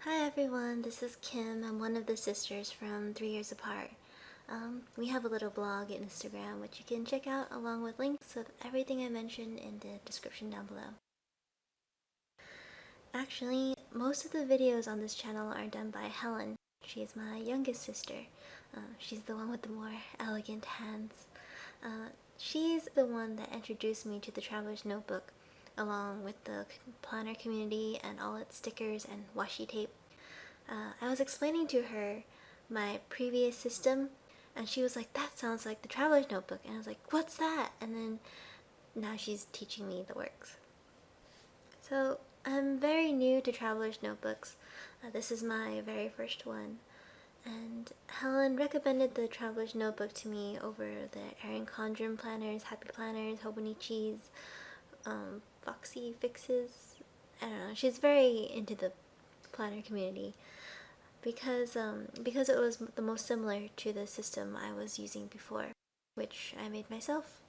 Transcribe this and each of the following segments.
Hi everyone, this is Kim. I'm one of the sisters from 3 Years Apart. We have a little blog and Instagram which you can check out along with links of everything I mentioned in the description down below. Actually, most of the videos on this channel are done by Helen. She's my youngest sister. She's the one with the more elegant hands. She's the one that introduced me to the Traveler's Notebook along with the planner community and all its stickers and washi tape. I was explaining to her my previous system and she was like, that sounds like the Traveler's Notebook, and I was like, what's that? And then now she's teaching me the works. So I'm very new to Traveler's Notebooks. This is my very first one, and Helen recommended the Traveler's Notebook to me over the Erin Condren planners, Happy Planners, Hobonichis, Foxy Fixes. I don't know, she's very into the planner community because it was the most similar to the system I was using before, which I made myself,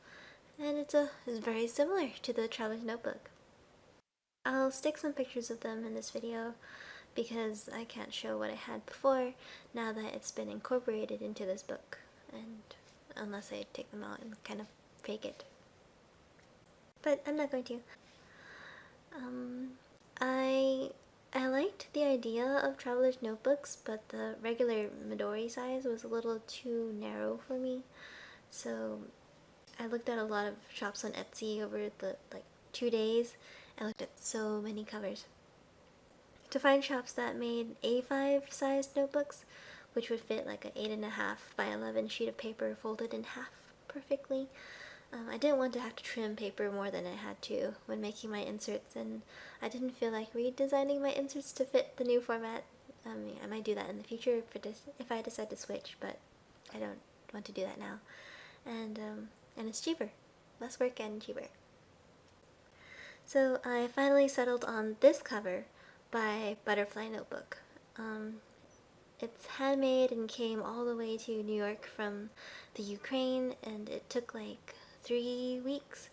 and it's very similar to the Traveler's Notebook. I'll stick some pictures of them in this video because I can't show what I had before now that it's been incorporated into this book, and unless I take them out and kind of fake it. But I'm not going to. I liked the idea of Traveler's Notebooks, but the regular Midori size was a little too narrow for me. So I looked at a lot of shops on Etsy over the 2 days. I looked at so many covers to find shops that made A5 sized notebooks, which would fit like an 8.5 by 11 sheet of paper folded in half perfectly. I didn't want to have to trim paper more than I had to when making my inserts, and I didn't feel like redesigning my inserts to fit the new format. I might do that in the future if I decide to switch, but I don't want to do that now. And it's cheaper. Less work and cheaper. So I finally settled on this cover by Butterfly Notebook. It's handmade and came all the way to New York from the Ukraine, and it took like 3 weeks,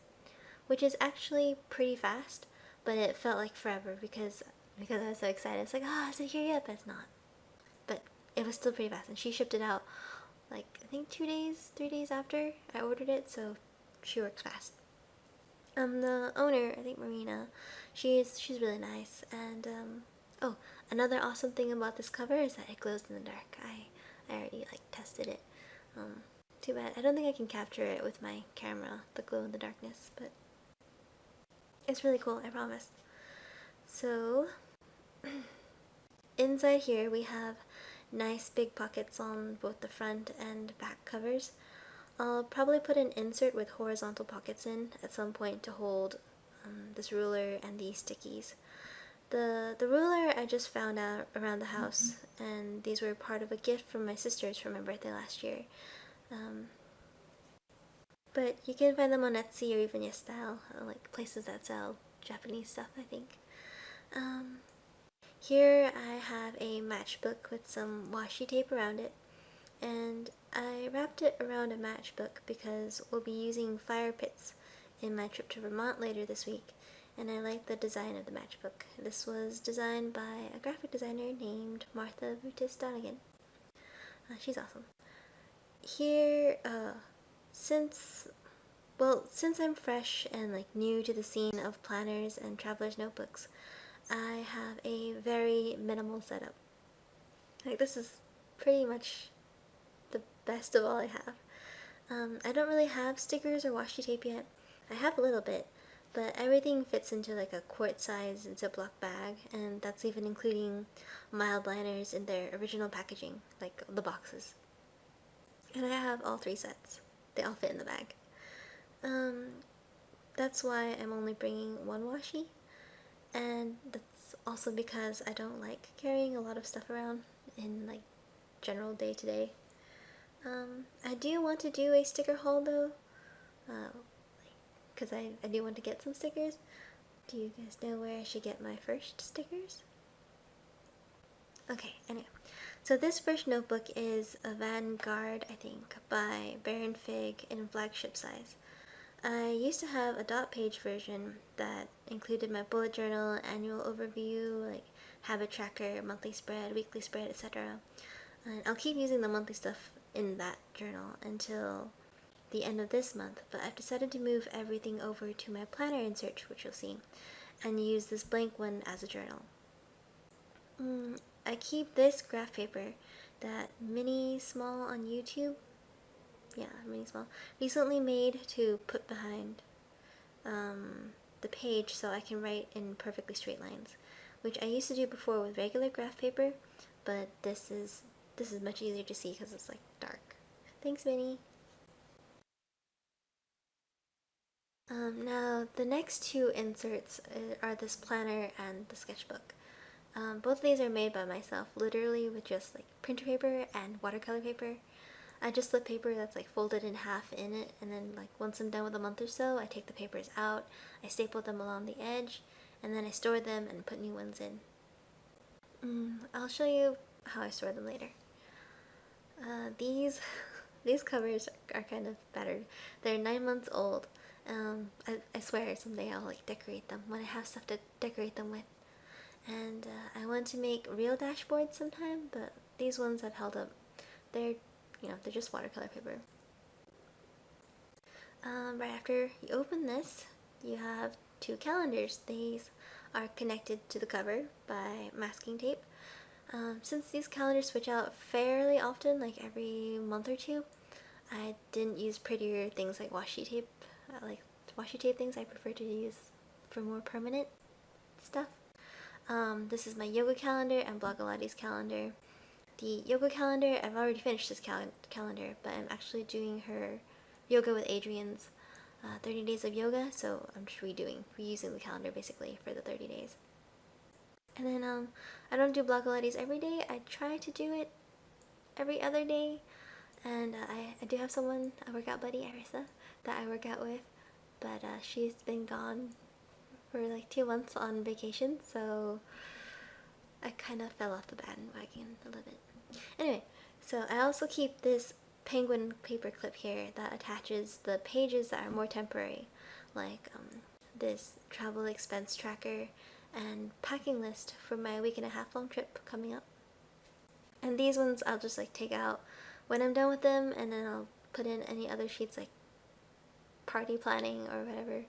which is actually pretty fast, but it felt like forever because I was so excited. It's like, oh, is it here yet? But it's not. But it was still pretty fast, and she shipped it out like I think 2 days, 3 days after I ordered it, so she works fast. The owner, I think Marina, she's really nice, and oh, another awesome thing about this cover is that it glows in the dark. I already tested it. Too bad I don't think I can capture it with my camera, the glow in the darkness, but it's really cool, I promise. So inside here we have nice big pockets on both the front and back covers. I'll probably put an insert with horizontal pockets in at some point to hold this ruler and these stickies. The ruler I just found out around the house, and these were part of a gift from my sisters for my birthday last year. But you can find them on Etsy or even YesStyle, like places that sell Japanese stuff, I think. Here I have a matchbook with some washi tape around it, and I wrapped it around a matchbook because we'll be using fire pits in my trip to Vermont later this week, and I like the design of the matchbook. This was designed by a graphic designer named Martha Vutis Donegan. She's awesome. Here, since I'm fresh and new to the scene of planners and traveler's notebooks, I have a very minimal setup. This is pretty much the best of all I have. I don't really have stickers or washi tape yet. I have a little bit, but everything fits into a quart-size Ziploc bag, and that's even including mild liners in their original packaging, like the boxes. And I have all 3 sets. They all fit in the bag. That's why I'm only bringing 1 washi, and that's also because I don't like carrying a lot of stuff around in general day-to-day. I do want to do a sticker haul though, because I do want to get some stickers. Do you guys know where I should get my first stickers? Okay, anyway. So this first notebook is a Vanguard, I think, by Baron Fig in flagship size. I used to have a dot page version that included my bullet journal, annual overview, habit tracker, monthly spread, weekly spread, etc. And I'll keep using the monthly stuff in that journal until the end of this month, but I've decided to move everything over to my planner insert, which you'll see, and use this blank one as a journal. I keep this graph paper that Mini Small on YouTube, yeah, Mini Small, recently made to put behind the page so I can write in perfectly straight lines, which I used to do before with regular graph paper, but this is much easier to see because it's like dark. Thanks, Minnie. Now, the next two inserts are this planner and the sketchbook. Both of these are made by myself, literally with just like printer paper and watercolor paper. I just slip paper that's like folded in half in it, and then like once I'm done with a month or so, I take the papers out, I staple them along the edge, and then I store them and put new ones in. I'll show you how I store them later. These covers are kind of battered. They're 9 months old. I swear someday I'll like decorate them when I have stuff to decorate them with. And I want to make real dashboards sometime, but these ones I've held up. They're just watercolor paper. Right after you open this, you have two calendars. These are connected to the cover by masking tape. Since these calendars switch out fairly often, like every month or two, I didn't use prettier things like washi tape. Like washi tape things I prefer to use for more permanent stuff. This is my yoga calendar and Blogilates calendar. The yoga calendar, I've already finished this calendar, but I'm actually doing her Yoga with Adrian's 30 days of yoga, so I'm just reusing the calendar basically for the 30 days. And then I don't do Blogilates every day. I try to do it every other day, and I do have someone, a workout buddy, Arisa, that I work out with, but she's been gone for like 2 months on vacation, so I kind of fell off the bandwagon a little bit. Anyway, so I also keep this penguin paper clip here that attaches the pages that are more temporary, like this travel expense tracker and packing list for my week-and-a-half long trip coming up. And these ones I'll just like take out when I'm done with them, and then I'll put in any other sheets like party planning or whatever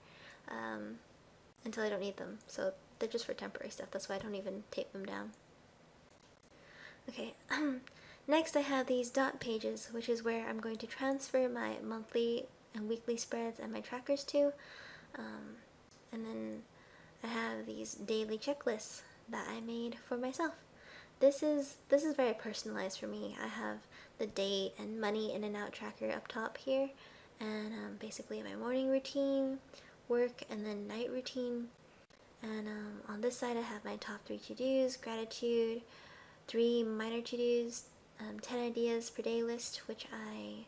until I don't need them. So they're just for temporary stuff. That's why I don't even tape them down. Okay, next I have these dot pages, which is where I'm going to transfer my monthly and weekly spreads and my trackers to. And then I have these daily checklists that I made for myself. This is very personalized for me. I have the date and money in and out tracker up top here, and basically my morning routine, work, and then night routine. And on this side I have my top 3 to-dos, gratitude, 3 minor to-dos, 10 ideas per day list, which I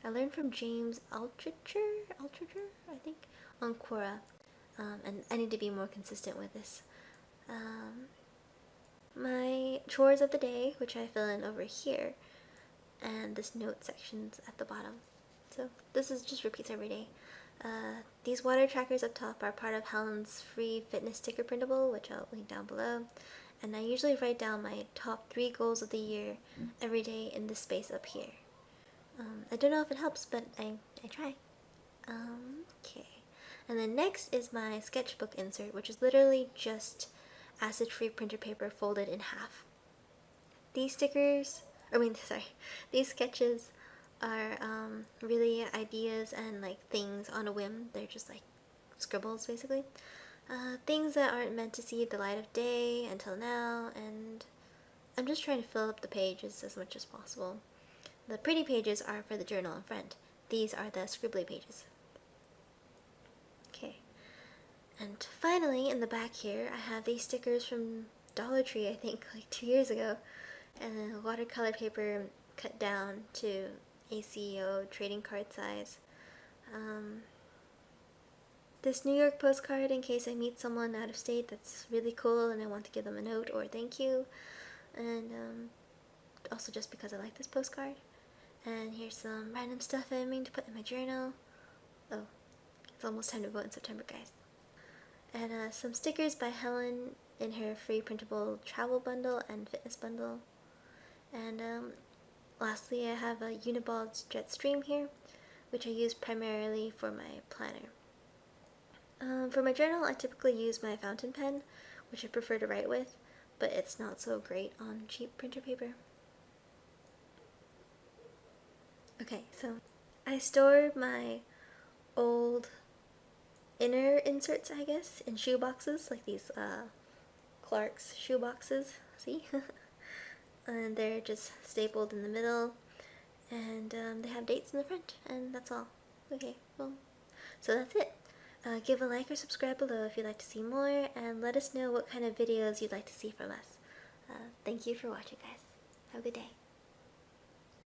learned from James Altucher, I think, on Quora, and I need to be more consistent with this. My chores of the day, which I fill in over here, and this note section's at the bottom. So this is just repeats every day. These water trackers up top are part of Helen's free fitness sticker printable, which I'll link down below. And I usually write down my top 3 goals of the year every day in this space up here. I don't know if it helps, but I try. Okay. And then next is my sketchbook insert, which is literally just acid-free printer paper folded in half. These these sketches are really ideas and like things on a whim. They're just like scribbles basically. Things that aren't meant to see the light of day until now, and I'm just trying to fill up the pages as much as possible. The pretty pages are for the journal in front. These are the scribbly pages. Okay. And finally, in the back here, I have these stickers from Dollar Tree, I think, like 2 years ago, and then watercolor paper cut down to ACO trading card size. This New York postcard in case I meet someone out of state that's really cool and I want to give them a note or thank you, and also just because I like this postcard. And here's some random stuff I mean to put in my journal. Oh, it's almost time to vote in September, guys. And some stickers by Helen in her free printable travel bundle and fitness bundle. And lastly, I have a Unibald Jetstream here, which I use primarily for my planner. For my journal, I typically use my fountain pen, which I prefer to write with, but it's not so great on cheap printer paper. Okay, so I store my old inner inserts, I guess, in shoe boxes, like these Clark's shoe boxes, see? And they're just stapled in the middle, and they have dates in the front, and that's all. Okay, well, so that's it. Give a like or subscribe below if you'd like to see more, and let us know what kind of videos you'd like to see from us. Thank you for watching, guys. Have a good day.